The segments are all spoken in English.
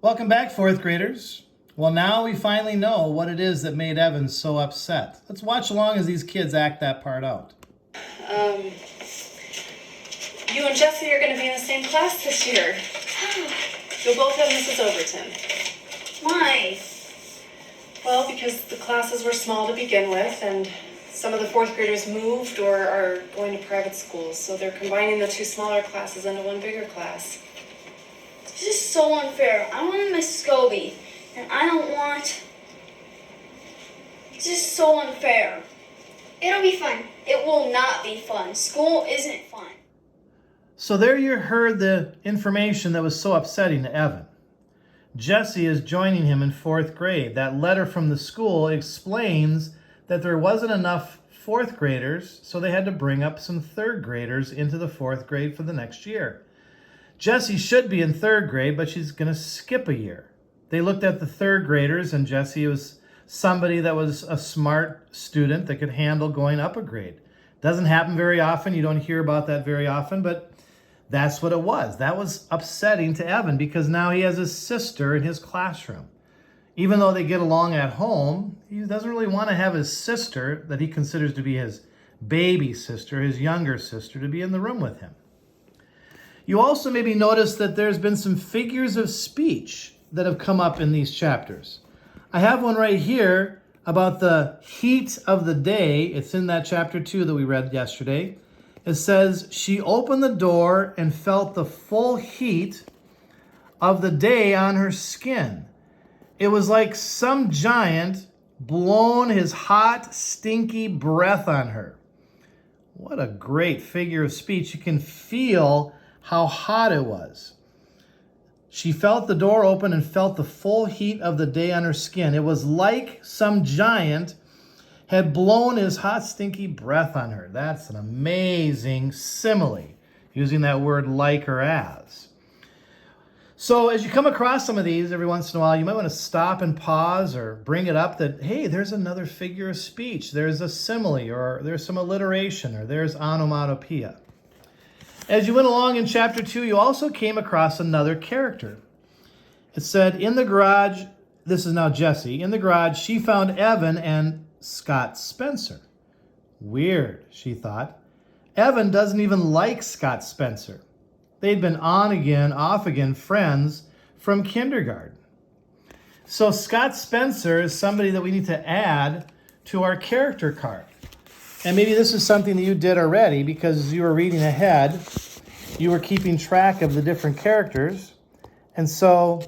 Welcome back, fourth graders. Well, now we finally know what it is that made Evan so upset. Let's watch along as these kids act that part out. You and Jesse are going to be in the same class this year. You'll both have Mrs. Overton. Why? Well, because the classes were small to begin with, and some of the fourth graders moved or are going to private schools, so they're combining the two smaller classes into one bigger class. This is so unfair. I want Miss Scobie, and I don't want... This is so unfair. It'll be fun. It will not be fun. School isn't fun. So there you heard the information that was so upsetting to Evan. Jesse is joining him in fourth grade. That letter from the school explains that there wasn't enough fourth graders, so they had to bring up some third graders into the fourth grade for the next year. Jessie should be in third grade, but she's going to skip a year. They looked at the third graders, and Jessie was somebody that was a smart student that could handle going up a grade. Doesn't happen very often. You don't hear about that very often, but that's what it was. That was upsetting to Evan because now he has his sister in his classroom. Even though they get along at home, he doesn't really want to have his sister, that he considers to be his baby sister, his younger sister, to be in the room with him. You also maybe notice that there's been some figures of speech that have come up in these chapters. I have one right here about the heat of the day. It's in that chapter 2 that we read yesterday. It says, she opened the door and felt the full heat of the day on her skin. It was like some giant blown his hot, stinky breath on her. What a great figure of speech. You can feel how hot it was. She felt the door open and felt the full heat of the day on her skin. It was like some giant had blown his hot, stinky breath on her. That's an amazing simile, using that word like or as. So as you come across some of these every once in a while, you might want to stop and pause or bring it up that, hey, there's another figure of speech. There's a simile, or there's some alliteration, or there's onomatopoeia. As you went along in chapter 2, you also came across another character. It said, in the garage, this is now Jessie, in the garage, she found Evan and Scott Spencer. Weird, she thought. Evan doesn't even like Scott Spencer. They'd been on again, off again friends from kindergarten. So Scott Spencer is somebody that we need to add to our character card. And maybe this is something that you did already because as you were reading ahead, you were keeping track of the different characters. And so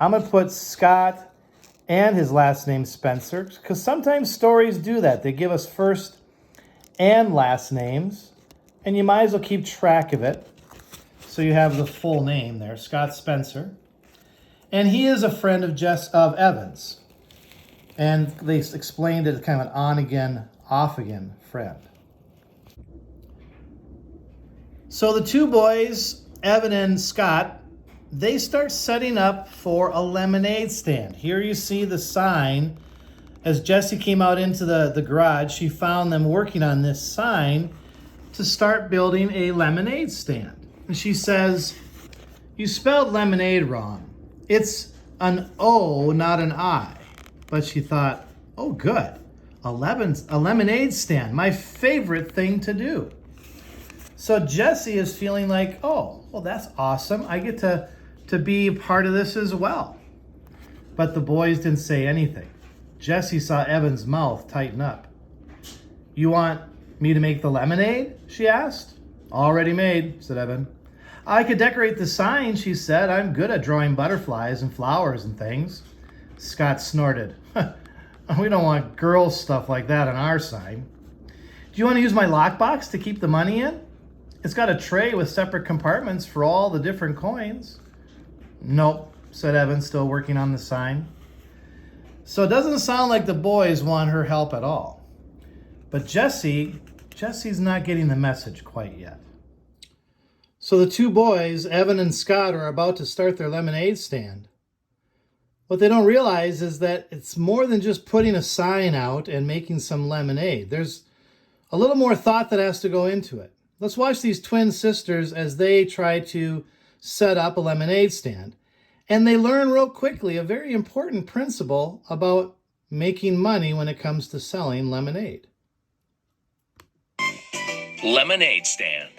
I'm going to put Scott and his last name Spencer, because sometimes stories do that. They give us first and last names, and you might as well keep track of it. So you have the full name there, Scott Spencer. And he is a friend of Evan's. And they explained it as kind of an on-again, off-again friend. So the two boys, Evan and Scott, they start setting up for a lemonade stand. Here you see the sign. As Jessie came out into the garage, she found them working on this sign to start building a lemonade stand. And she says, you spelled lemonade wrong. It's an O, not an I. But she thought, oh, good. A lemonade stand, my favorite thing to do. So Jessie is feeling like, oh, well, that's awesome. I get to be a part of this as well. But the boys didn't say anything. Jessie saw Evan's mouth tighten up. You want me to make the lemonade? She asked. Already made, said Evan. I could decorate the sign, she said. I'm good at drawing butterflies and flowers and things. Scott snorted. We don't want girls' stuff like that on our sign. Do you want to use my lockbox to keep the money in? It's got a tray with separate compartments for all the different coins. Nope, said Evan, still working on the sign. So it doesn't sound like the boys want her help at all. But Jessie's not getting the message quite yet. So the two boys, Evan and Scott, are about to start their lemonade stand. What they don't realize is that it's more than just putting a sign out and making some lemonade. There's a little more thought that has to go into it. Let's watch these twin sisters as they try to set up a lemonade stand. And they learn real quickly a very important principle about making money when it comes to selling lemonade. Lemonade stand.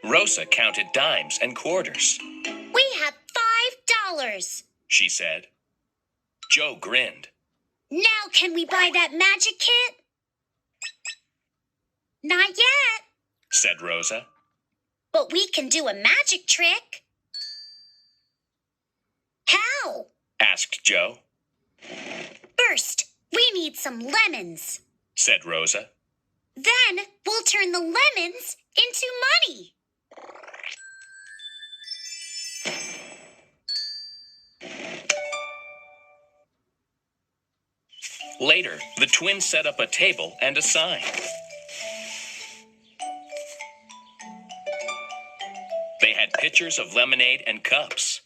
Rosa counted dimes and quarters. We have $5, She said. Joe grinned. Now can we buy that magic kit? Not yet, Said Rosa. but we can do a magic trick. How? Asked Joe. First, we need some lemons. Said Rosa. Then we'll turn the lemons into money. Later, the twins set up a table and a sign. They had pitchers of lemonade and cups.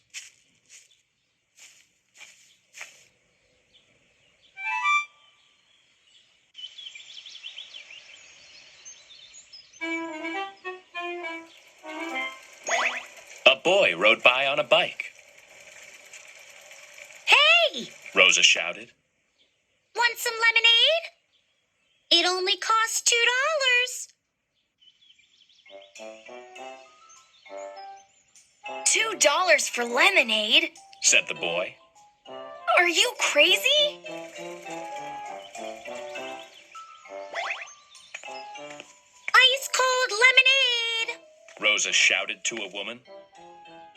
A boy rode by on a bike. Hey, Rosa shouted. want some lemonade? It only costs $2. $2 for lemonade? Said the boy. Are you crazy? Ice cold lemonade! Rosa shouted to a woman.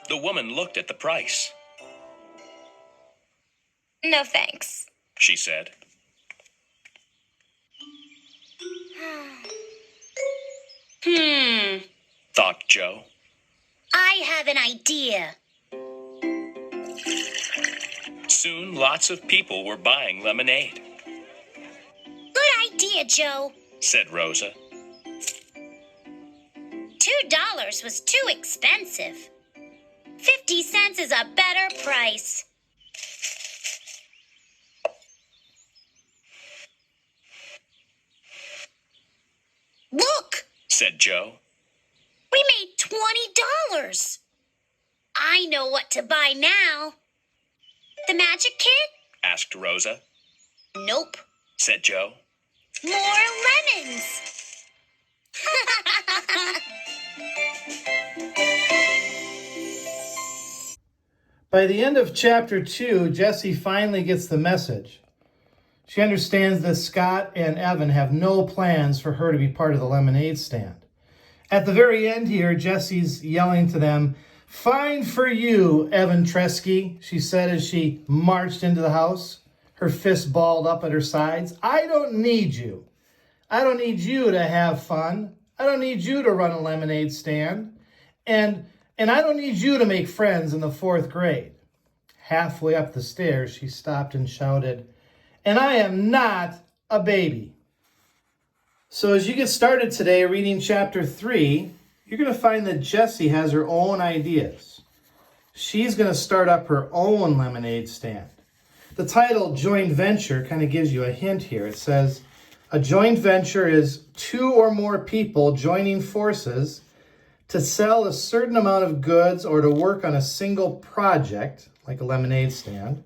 The woman looked at the price. No thanks. She said. Thought Joe. I have an idea. Soon lots of people were buying lemonade, Good idea, Joe. said Rosa. $2 was too expensive. 50 cents is a better price. Look, Said Joe. we made $20. I know what to buy now. The magic kit? Asked Rosa. Nope. Said Joe. More lemons. By the end of chapter 2, Jessie finally gets the message. She understands that Scott and Evan have no plans for her to be part of the lemonade stand. At the very end here, Jessie's yelling to them, "Fine for you, Evan Tresky," she said as she marched into the house, her fists balled up at her sides. "I don't need you. I don't need you to have fun. I don't need you to run a lemonade stand. And I don't need you to make friends in the 4th grade." Halfway up the stairs, she stopped and shouted, "And I am not a baby." So as you get started today reading chapter 3, you're going to find that Jessie has her own ideas. She's going to start up her own lemonade stand. The title Joint Venture kind of gives you a hint here. It says, a joint venture is 2 or more people joining forces to sell a certain amount of goods or to work on a single project, like a lemonade stand.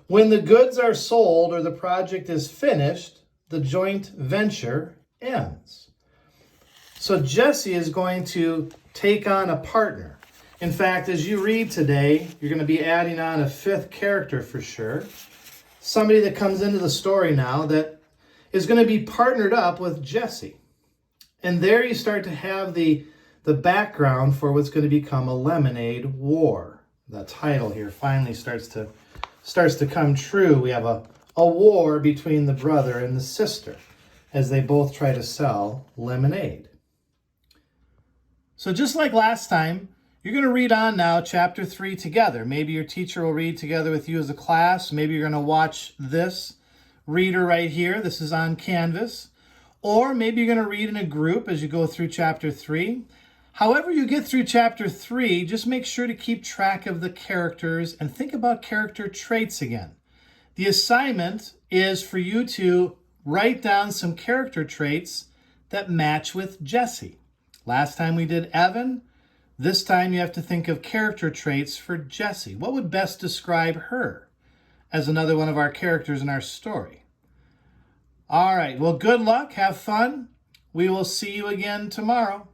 When the goods are sold or the project is finished, the joint venture ends. So Jessie is going to take on a partner. In fact, as you read today, you're going to be adding on a 5th character for sure. Somebody that comes into the story now that is going to be partnered up with Jessie. And there you start to have the background for what's going to become a lemonade war. The title here finally starts to come true. We have a war between the brother and the sister as they both try to sell lemonade. So just like last time, you're going to read on now chapter 3 together. Maybe your teacher will read together with you as a class. Maybe you're going to watch this reader right here. This is on Canvas. Or maybe you're going to read in a group as you go through chapter 3. However you get through chapter 3, just make sure to keep track of the characters and think about character traits again. The assignment is for you to write down some character traits that match with Jessie. Last time we did Evan. This time you have to think of character traits for Jessie. What would best describe her as another one of our characters in our story? All right, well, good luck. Have fun. We will see you again tomorrow.